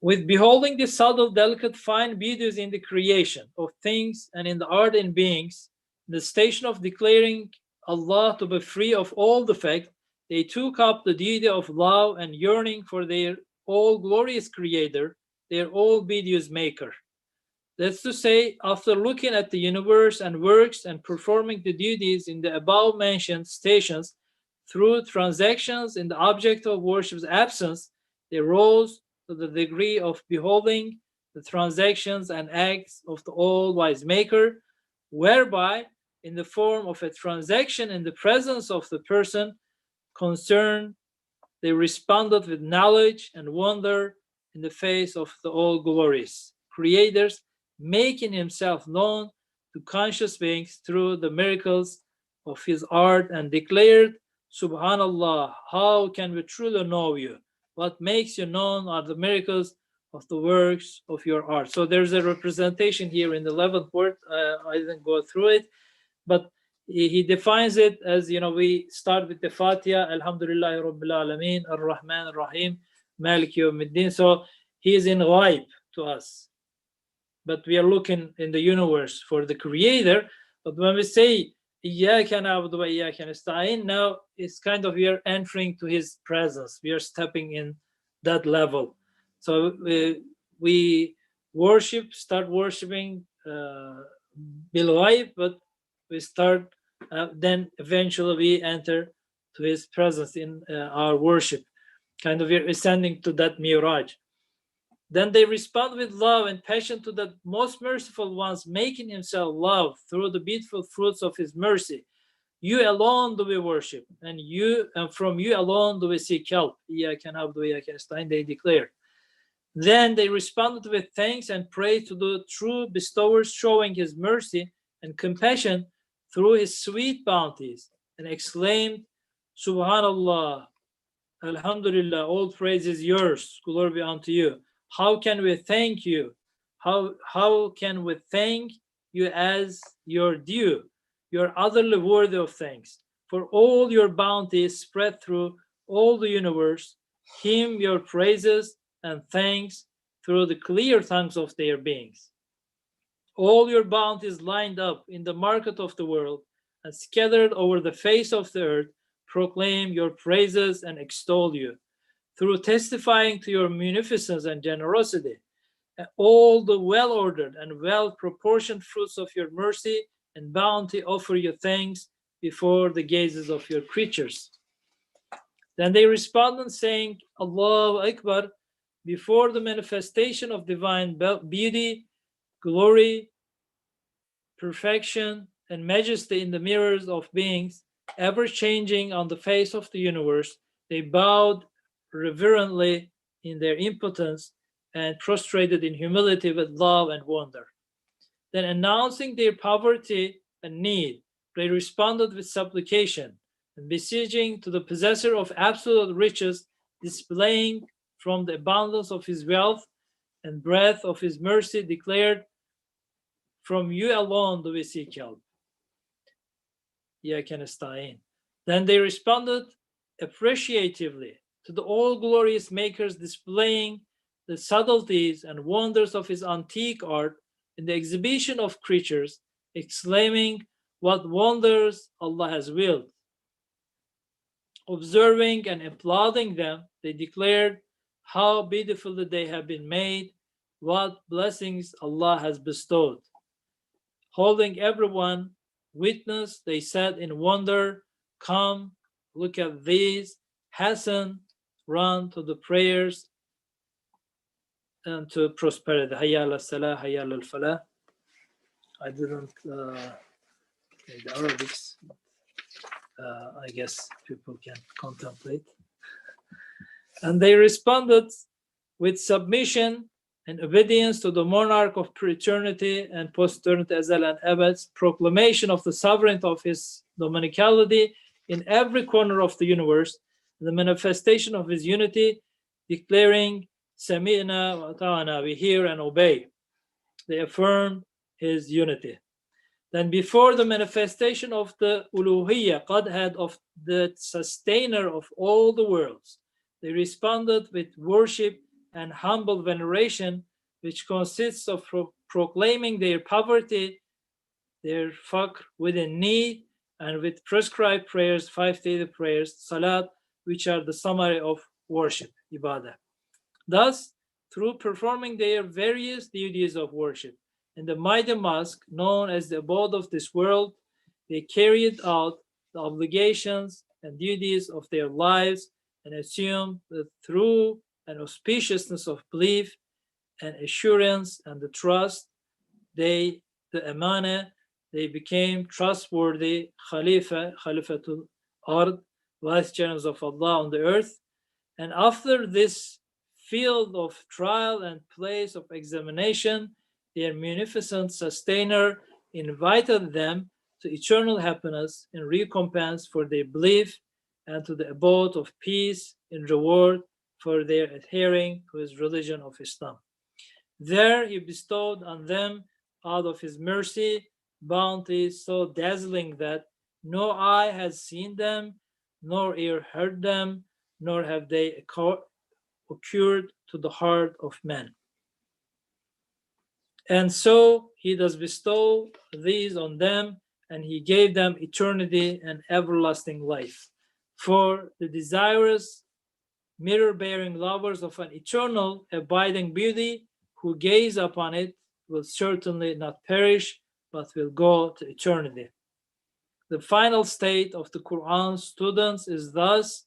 With beholding the subtle, delicate, fine beauties in the creation of things and in the art in beings, the station of declaring Allah to be free of all defect, they took up the duty of love and yearning for their all-glorious Creator, their all-beauteous Maker. That's to say, after looking at the universe and works and performing the duties in the above-mentioned stations, through transactions in the object of worship's absence, they rose to the degree of beholding the transactions and acts of the all-wise Maker, whereby, in the form of a transaction in the presence of the person concerned, they responded with knowledge and wonder in the face of the all-glorious Creators, making himself known to conscious beings through the miracles of his art, and declared, Subhanallah, how can we truly know you? What makes you known are the miracles of the works of your art. So there's a representation here in the 11th word. I didn't go through it, but he defines it as, you know, we start with the Fatiha, Alhamdulillah Rabbil Alameen, Ar-Rahman Ar-Rahim, Malik Yawmiddin. So he is in ghaib to us, but we are looking in the universe for the Creator. But when we say Iyyaka na'budu wa iyyaka nasta'in, now it's kind of we are entering to his presence. We are stepping in that level. So we start worshiping bil ghaib, but we start then eventually we enter to his presence in our worship. Kind of we are ascending to that miraj. Then they respond with love and passion to the most merciful ones, making himself love through the beautiful fruits of his mercy. You alone do we worship, and from you alone do we seek help. They declared. Then they responded with thanks and praise to the true bestower, showing his mercy and compassion through his sweet bounties, and exclaimed, Subhanallah, Alhamdulillah, all praise is yours, glory be unto you. How can we thank you? How can we thank you as your due? You're utterly worthy of thanks. For all your bounties spread through all the universe, hymn your praises and thanks through the clear tongues of their beings. All your bounties lined up in the market of the world and scattered over the face of the earth proclaim your praises and extol you. Through testifying to your munificence and generosity, and all the well-ordered and well-proportioned fruits of your mercy and bounty offer you thanks before the gazes of your creatures. Then they responded saying, Allahu Akbar, before the manifestation of divine beauty, glory, perfection, and majesty in the mirrors of beings, ever changing on the face of the universe, they bowed reverently in their impotence and prostrated in humility with love and wonder. Then, announcing their poverty and need, they responded with supplication and beseeching to the possessor of absolute riches, displaying from the abundance of his wealth and breadth of his mercy, declared, from you alone do we seek help. Then they responded appreciatively to the all-glorious Maker's displaying the subtleties and wonders of his antique art in the exhibition of creatures, exclaiming, what wonders Allah has willed. Observing and applauding them, they declared how beautifully they have been made, what blessings Allah has bestowed. holding everyone witness, they said in wonder, "Come, look at these." Hasten, run to the prayers and to prosperity. Hayya ala salah, hayya ala falah. I didn't say the Arabics. I guess people can contemplate. And they responded with submission and obedience to the monarch of eternity and post-eternity, Azal and Abad's proclamation of the sovereignty of his dominicality in every corner of the universe, the manifestation of his unity, declaring, Sami'na wa ta'ana, we hear and obey. They affirmed his unity. Then before the manifestation of the uluhiyya, Qadhad of the sustainer of all the worlds, they responded with worship and humble veneration, which consists of proclaiming their poverty, their faqr within need, and with prescribed prayers, 5 daily prayers, salat, which are the summary of worship, ibadah. Thus, through performing their various duties of worship in the mighty mosque known as the abode of this world, they carried out the obligations and duties of their lives and assumed that through an auspiciousness of belief and assurance and the trust, the amana, they became trustworthy Khalifatul Ard, vicegerents of Allah on the earth. And after this field of trial and place of examination, their munificent sustainer invited them to eternal happiness in recompense for their belief and to the abode of peace in reward for their adhering to his religion of Islam. There he bestowed on them out of his mercy bounty so dazzling that no eye has seen them, nor ear heard them, nor have they occurred to the heart of man. And so he does bestow these on them, and he gave them eternity and everlasting life. For the desirous, mirror-bearing lovers of an eternal, abiding beauty, who gaze upon it, will certainly not perish, but will go to eternity. The final state of the Quran students is thus,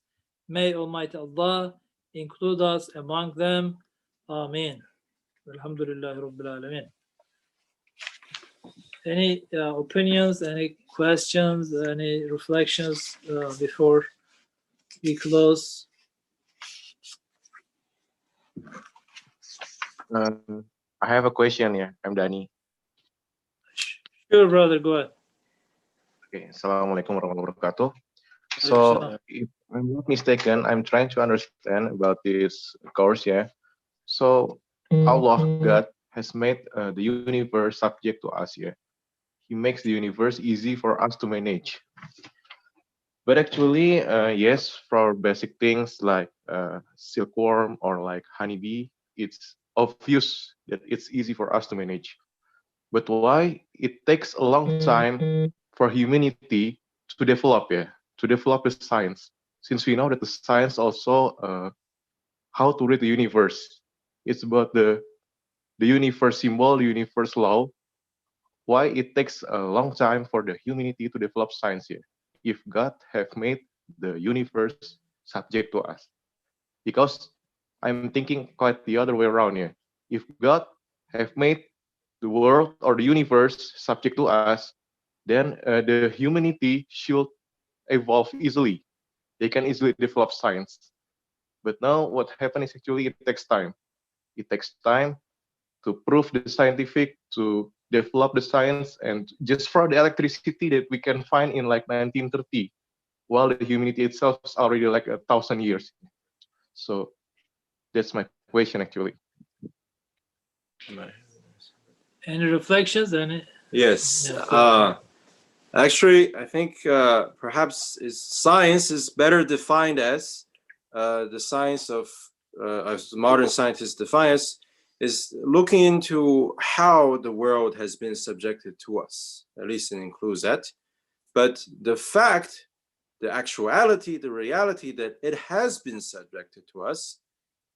may Almighty Allah include us among them. Ameen. Alhamdulillah Rabbil Alameen. Any opinions, any questions, any reflections before we close? I have a question here. I'm Dani. Sure, brother, go ahead. Okay, Assalamualaikum warahmatullahi wabarakatuh. So, if I'm not mistaken, I'm trying to understand about this course, yeah. So, Allah, God, has made the universe subject to us, yeah. He makes the universe easy for us to manage. But actually, yes, for basic things like silkworm or like honeybee, it's obvious that it's easy for us to manage. But why it takes a long time for humanity to develop, yeah, to develop the science? Since we know that the science also how to read the universe. It's about the universe symbol, the universe law. Why it takes a long time for the humanity to develop science here? If God have made the universe subject to us, because I'm thinking quite the other way around here. If God have made the world or the universe subject to us, then the humanity should evolve easily. They can easily develop science. But now what happens is actually it takes time. It takes time to prove the scientific, to develop the science, and just for the electricity that we can find in like 1930, while the humanity itself is already like 1,000 years. So that's my question actually. Any reflections? Yes. Yeah, Actually, I think perhaps science is better defined as the science of, as modern scientists define us, is looking into how the world has been subjected to us. At least it includes that. But the fact, the actuality, the reality that it has been subjected to us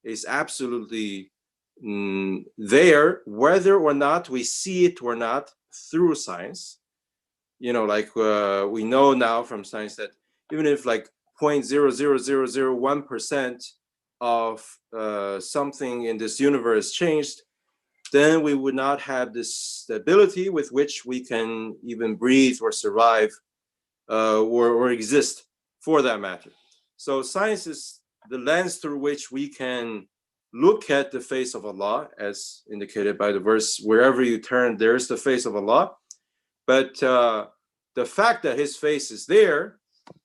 is absolutely there, whether or not we see it or not, through science. You know, like we know now from science that even if like 0.00001% of something in this universe changed, then we would not have this stability with which we can even breathe or survive or exist, for that matter. So science is the lens through which we can look at the face of Allah, as indicated by the verse, wherever you turn, there is the face of Allah. But the fact that his face is there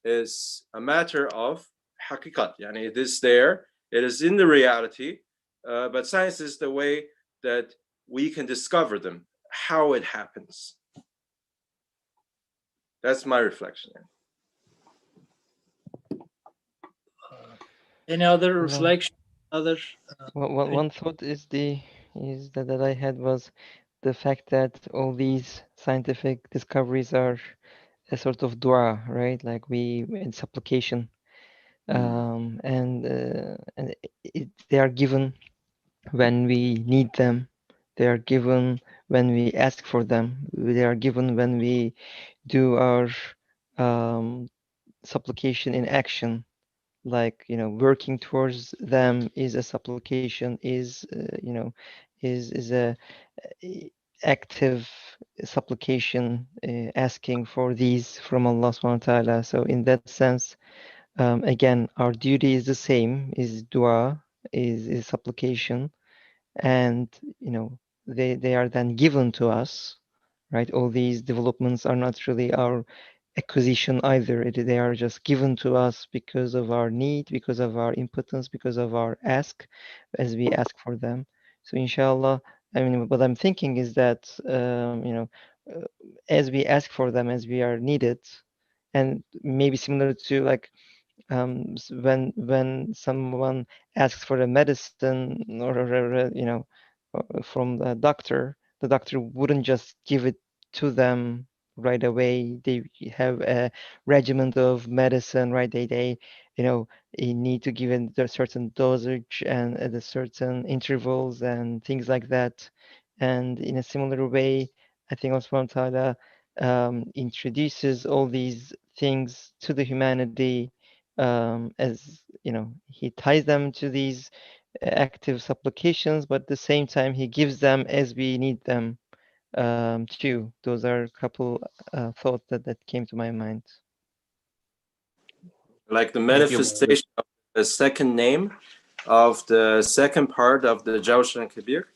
is a matter of hakikat. Yani it is there, it is in the reality, but science is the way that we can discover them, how it happens. That's my reflection. Any other reflection? Other One thought is that I had was the fact that all these scientific discoveries are a sort of dua, right? Like it's supplication, and they are given when we need them. They are given when we ask for them. They are given when we do our supplication in action. Like, you know, working towards them is a supplication, is a active supplication, asking for these from Allah subhanahu wa ta'ala. So in that sense, again, our duty is the same, is dua, is supplication, and you know, they are then given to us, right? All these developments are not really our acquisition either. They are just given to us because of our need, because of our impotence, because of our ask, as we ask for them. So inshallah, I mean, what I'm thinking is that as we ask for them, as we are needed, and maybe similar to like when someone asks for a medicine or from the doctor wouldn't just give it to them right away. They have a regimen of medicine, right? They need to give it a certain dosage and at a certain intervals and things like that. And in a similar way, I think Allah subhanahu wa ta'ala introduces all these things to the humanity, as you know, he ties them to these active supplications, but at the same time he gives them as we need them too. Those are a couple thoughts that came to my mind. Like the manifestation of the second name of the second part of the Jawsh al-Kabir,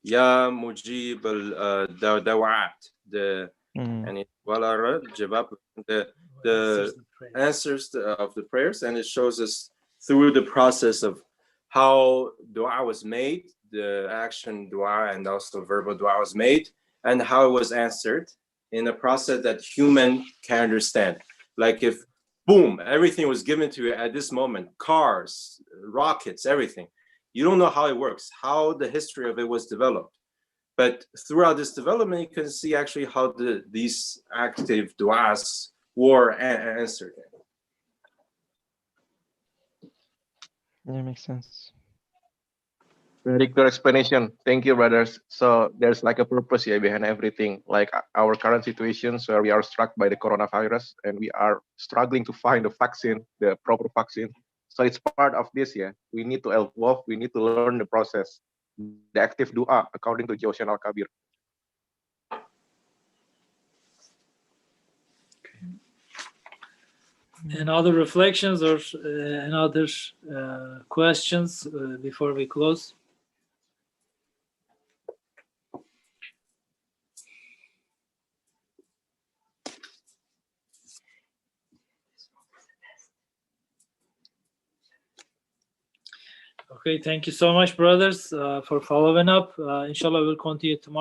Ya Mujib al-Dawa'at, the answers of the prayers, and it shows us through the process of how dua was made, the action dua and also verbal dua was made, and how it was answered in a process that human can understand. Like if, boom, everything was given to you at this moment, cars, rockets, everything. You don't know how it works, how the history of it was developed. But throughout this development, you can see actually how these active duas were answered. Yeah, makes sense. Very clear explanation. Thank you, brothers. So there's like a purpose here behind everything, like our current situations where we are struck by the coronavirus and we are struggling to find the vaccine, the proper vaccine. So it's part of this, yeah. We need to evolve, we need to learn the process, the active dua, according to Jawsh al-Kabir. and other reflections or and other questions before we close? Okay, thank you so much, brothers, for following up. Inshallah, we'll continue tomorrow.